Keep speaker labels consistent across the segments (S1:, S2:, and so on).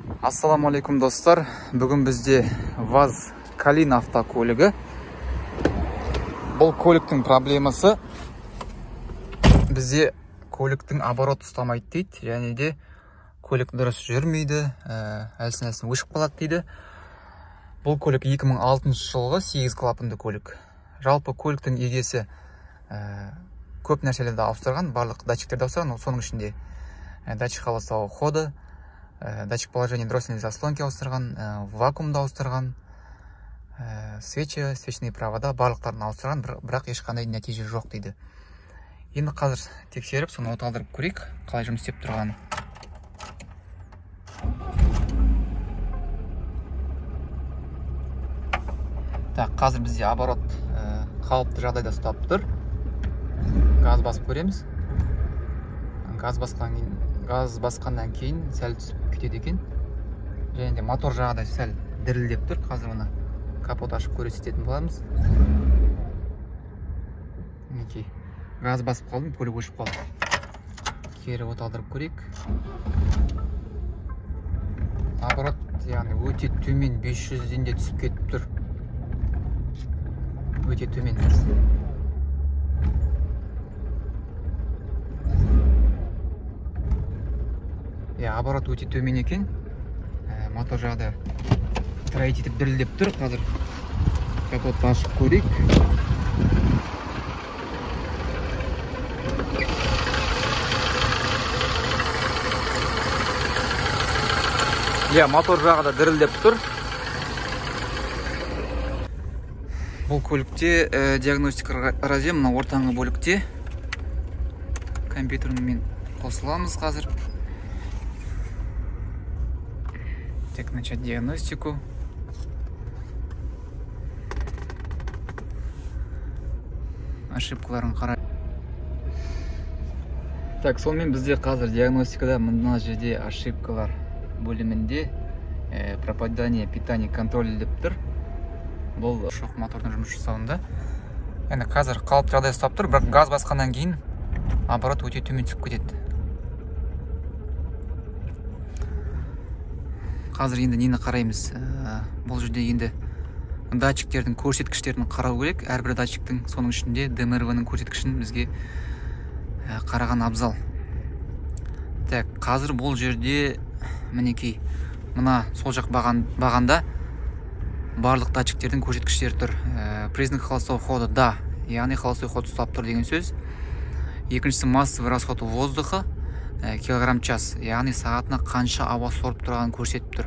S1: Ассаламу алейкум достар. Бүгін бізде ВАЗ Калин автокөлігі. Бұл көліктің проблемасы бізде көліктің оборот ұстамайды дейді, және де көлік дұрыс жүрмейді, әлсін-әлсін өшіп қалады дейді. Бұл көлік 2006 жылғы 8 клапанды көлік. Жалпы көліктің егесі көп нәрселерді ауыстырған, барлық датчиктерді ауыстырған, соның ішінде датчик холостого хода, датчик положения дроссельной заслонки ауыстырған, вакуумды ауыстырған, свечные провода барлықтарын ауыстырған, бірақ ешқандай нәтиже жоқ дейді. Енді қазір тексеріп, соны оталдырып көрейік, қалай жұмыс істеп тұрғаны. Так, қазір бізде оборот қалыпты жағдайда ұстап тұр. Газ басып көреміз. Газ басқаннан кейін сәл түсіп кетеді екен. Және де мотор жағы да сәл дірілдеп тұр. Қазір оны капот ашып көрсететін боламыз. Мінекей, газ басып қалдым, көлік өшіп қалды. Кері оталдырып көрейік. Оборот, яғни өте төмен 500-ден де түсіп кетіп тұр. Өте төмен. Оборот өте төмен екен. Мотор жағы тірайт етіп дірілдеп тұр. Қазір капотты ашып көрейік. Мотор жағы да дірілдеп тұр. Бұл көлікте диагностика разъем мына ортаңғы бөлікте. Компьютермен қосыламыз қазір. Так, начать диагностику. Ошибкаларын қарай. Так, сонымен бізде қазір диагностикада мына жерде ошибкалар бөлімінде пропадание питания контроль деп тұр. Бұл шоқ мотордың жұмыс жасауында. Енді қазір қалыпты жағдай ұстап тұр, бірақ газ басқаннан кейін оборот өте төмен түсіп кетеді. Қазір енді нені қараймыз? Бұл жерде енді датчиктердің көрсеткіштерін қарау керек. Әрбір датчиктің, соның ішінде ДМРВ-ның көрсеткішін бізге қараған абзал. Так, қазір бұл жерде мінекей, мына сол жақ бағанда барлық датчиктердің көрсеткіштері тұр. Признак холостого хода, да, яғни холостой ход ұстап тұр деген сөз. Екіншісі массовый расход воздуха килограмм час, яғни сағатына қанша ауа сорып тұрғанын көрсетіп тұр.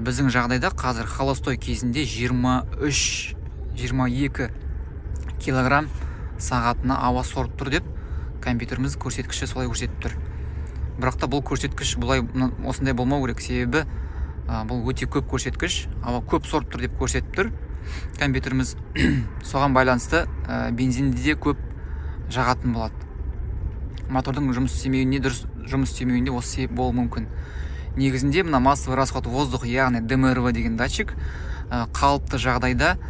S1: Біздің жағдайда қазір холостой кезінде 23-22 килограмм сағатына ауа сорып тұр деп компьютеріміз көрсеткіші солай көрсетіп тұр. Бірақ та бұл көрсеткіш осындай болмау керек, себебі бұл өте көп көрсеткіш, ауа көп сорып тұр деп көрсетіп тұр. Компьютеріміз соған байланысты бензинді де көп жағатын болады. Мотордың жұмыс істемеуінде осы себеп болуы мүмкін. Негізінде мына массовый расход воздух, яғни ДМРВ деген датчик қалыпты жағдайда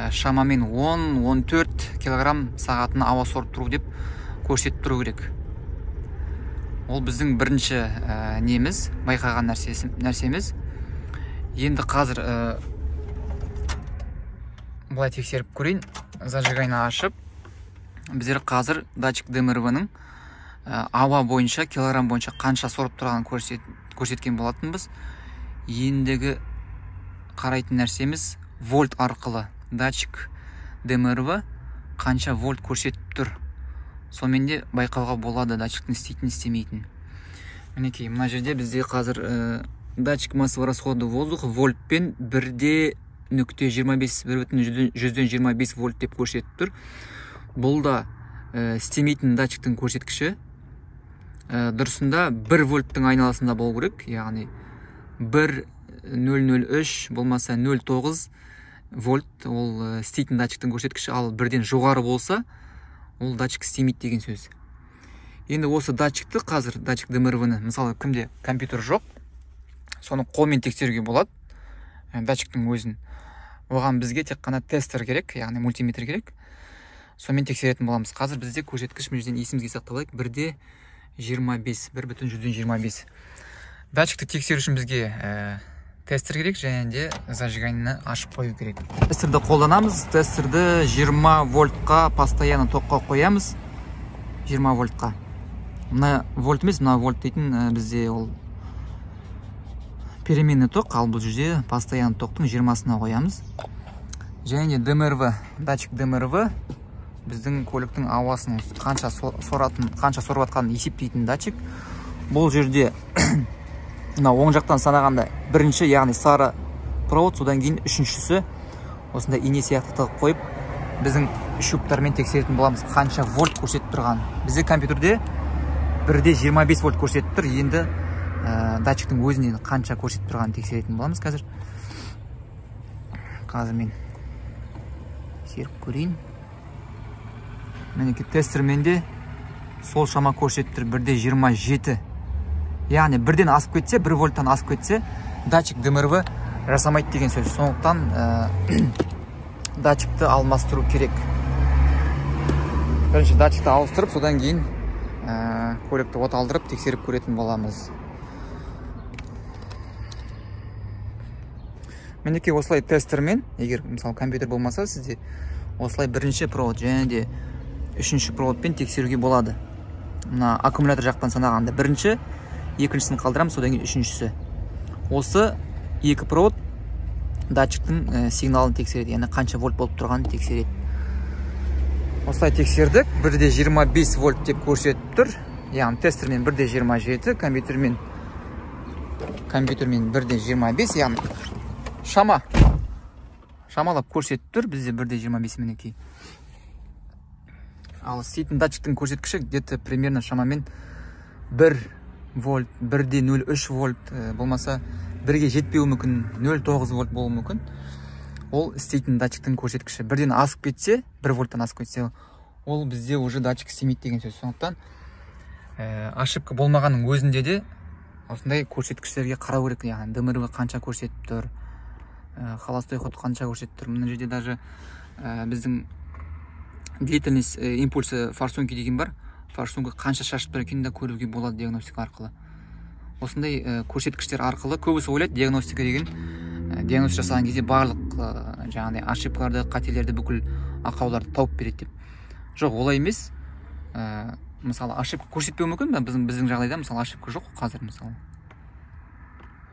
S1: шамамен 10-14 килограмм сағатына ауа сорып тұру деп көрсетіп тұру керек. Ол біздің бірінші неміз, байқаған нәрсеміз. Енді қазір бұлай тексеріп көрейін. Зажигайны ашып, біздер қазір датчик ДМРВ-ның ауа бойынша, килограмм бойынша қанша сорып тұрғанын көрсеткен болатынбыз. Ендігі қарайтын нәрсеміз вольт арқылы датчик ДМРВ қанша вольт көрсетіп тұр. Сонымен де байқауға болады датчиктің істейтін істемейтін. Мінекей, мына жерде бізде қазір датчик массовый расходы воздуха вольтпен 1.25 вольт деп көрсетіп тұр. Бұл да істемейтін датчиктің көрсеткіші. Дұрысында 1 вольттың айналасында болу керек, яғни 1.003 болмаса 0.9 вольт ол істейтін датчиктің көрсеткіші, ал бірден жоғары болса ол датчик істемейді деген сөз. Енді осы датчикті қазір, датчик ДМРВ-ні, мысалы кімде компьютер жоқ, соны қолмен тексеруге болады, датчиктің өзін. Оған бізге тек қана тестер керек, яғни мультиметр керек. Сонымен тексеретін боламыз. Қазір бізде көрсеткіш, мына жерден есімізге сақталайық, 1.25. Датчикті тексеру үшін бізге тестер керек, және де зажиганияны ашып қою керек. Тестерді қолданамыз. Тестерді 20 вольтқа постоянно тоққа қоямыз. 20 вольтқа. Мына вольт емес, мына вольт дейтін бізде ол переменный тоқ, ал бұл жерде постоянно тоқтың 20-сына қоямыз. Және де ДМРВ, датчик ДМРВ біздің көліктің ауасын қанша сорып атқанын есептейтін датчик. Бұл жерде мына оң жақтан санағанда бірінші, яғни сары провод, содан кейін үшіншісі осында ине сияқты тығып қойып, біздің щуптармен тексеретін боламыз, қанша вольт көрсетіп тұрған. Бізде компьютерде 1.25 вольт көрсетіп тұр. Енді датчиктің өзінен қанша көрсетіп тұрғанын тексеретін боламыз қазір. Қазір мен серіп көрейін. Мінеки тестермен де сол шама көрсетіп тұр, 1.27. Яғни бірден асып кетсе, 1 вольттан асып кетсе, датчик ДМРВ жасамайды деген сөз. Сондықтан датчикті алмастыру керек. Бірінші датчикті ауыстырып, содан кейін көлікті оталдырып тексеріп көретін боламыз. Мінеки осылай тестермен, егер мысалы компьютер болмаса, сізде осылай бірінші провод және де үшінші проводпен тексеруге болады. Мына аккумулятор жақтан санағанда бірінші, екіншісін қалдырамыз, содан кейін үшіншісі. Осы екі провод датчиктің сигналын тексереді, яғни қанша вольт болып тұрғанын тексереді. Осылай тексердік, 1.25 вольт деп көрсетіп тұр. Яғни тестермен 1.27, компьютермен 1.25, яғни шамалап көрсетіп тұр. Бізде 1.25 мінекей. Ал істейтін датчиктің көрсеткіші где-то примерно шамамен 1 вольт, 1.03 вольт болмаса 1-ге жетпеуі мүмкін, 0.9 вольт болуы мүмкін. Ол істейтін датчиктің көрсеткіші. Бірден асып кетсе, 1 вольттан асып кетсе, ол бізде уже датчик істемейді деген сөз. Сондықтан ошибка болмағанның өзінде де осындай көрсеткіштерге қарау керек. Яғни ДМРВ қанша көрсетіп тұр, холостой ход қанша көрсетіп тұр. Мына жерде даже біздің длительность импульсы форсунки деген бар. Форсунка қанша шашып тұр екенін де көруге болады диагностика арқылы. Осындай көрсеткіштер арқылы көбісі ойлайды, диагностика деген диагноз жасаған кезде барлық жаңағыдай ошибкаларды, қателерді, бүкіл ақауларды тауып береді деп. Жоқ, олай емес. Мысалы ошибка көрсетпеуі мүмкін, біздің жағдайда мысалы ошибка жоқ қазір мысалы.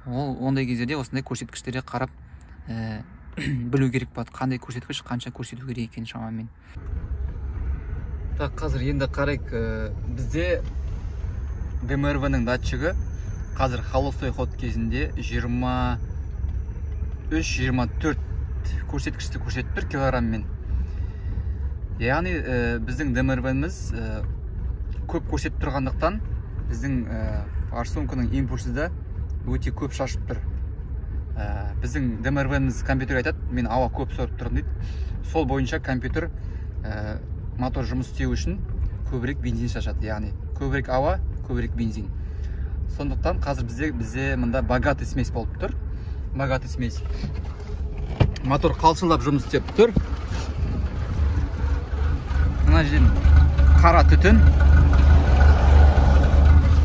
S1: Ондай кездерде осындай көрсеткіштерге қарап білу керек болады, қандай көрсеткіш қанша көрсету керек екен шамамен. Так, қазір енді қарайық, бізде ДМРВ-ның датчигі қазір холостой ход кезінде 23-24 көрсеткішті көрсетіп тұр килограммен. Яғни біздің ДМРВ-міз көп көрсетіп тұрғандықтан біздің форсунканың импульсы да өте көп шашып тұр. Біздің ДМРВ-міз компьютер айтады, мен ауа көп сорып тұрмын дейді. Сол бойынша компьютер мотор жұмыс істеу үшін көбірек бензин шашады. Яғни көбірек ауа, көбірек бензин. Сондықтан қазір бізде мында богатый смесь болып тұр. Богатый смесь. Мотор қалшылдап жұмыс істеп тұр. Мына жерден қара түтін.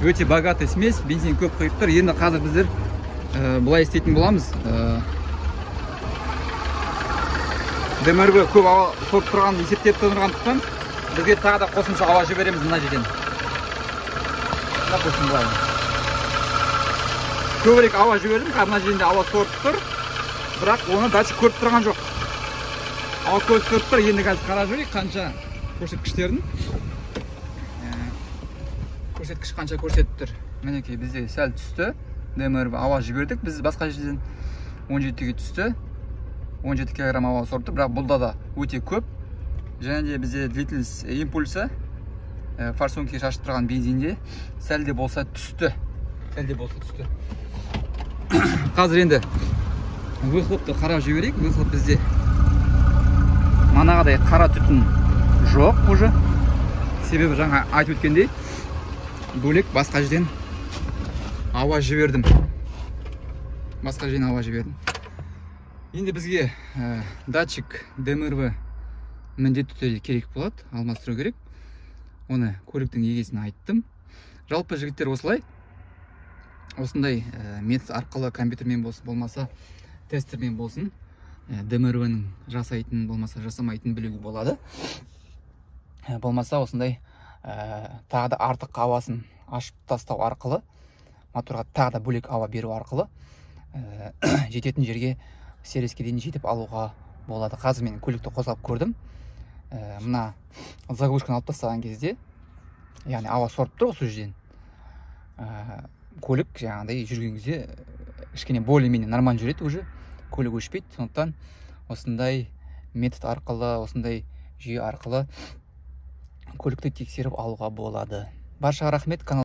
S1: Өте богатый смесь, бензин көп құйып тұр. Енді қазір біздер бұлай істейтін боламыз. ДМРВ көп ауа сорып тұрғанын есептеп тұрғандықтан бізге тағы да қосымша ауа жібереміз мына жерден. Көбірек ауа жібердім, мына жерінде ауа сорып тұр, бірақ оны датчик көріп тұрған жоқ. Ауа көріп тұр, енді қазір қарап жүрейік қанша көрсеткіштерін. Көрсеткіш қанша көрсетіп тұр. Мінекей бізде сәл түсті. ДМРВ ауа жібердік, біз басқа жерден 17-ге түсті. 17 килограмм ауа сорып тұр, бірақ бұлда да өте көп. Және де бізде длительность импульсы форсункаға шашып тұрған бензинде сәл де болса түсті. Қазір енді выхлопты қарап жіберейік. Выхлоп бізде манағыдай қара түтін жоқ уже. Себебі жаңа айтып өткендей бөлек басқа жерден ауа жібердім. Енді бізге датчик ДМРВ міндетті түрде керек болады, алмастыру керек. Оны көліктің егесіне айттым. Жалпы жігіттер осылай. осындай метод арқылы компьютермен болсын, болмаса тестермен болсын, ДМРВ-нің жасайтын болмаса жасамайтын білуге болады. Болмаса осындай тағы да артық ауасын ашып тастау арқылы, моторға тағы да бөлек ауа беру арқылы жететін жерге сервиске дейін жетіп алуға болады. Қазір мен көлікті қозғап көрдім. Мына заглушканы алып тастаған кезде, яғни ауа сорып тұр осы жерден. Көлік жаңағыдай жүрген кезде кішкене более-менее нормально жүреді, уже көлік өшпейді. Сондықтан осындай метод арқылы, осындай жүйе арқылы көлікті тексеріп алуға болады. Баршаға рахмет.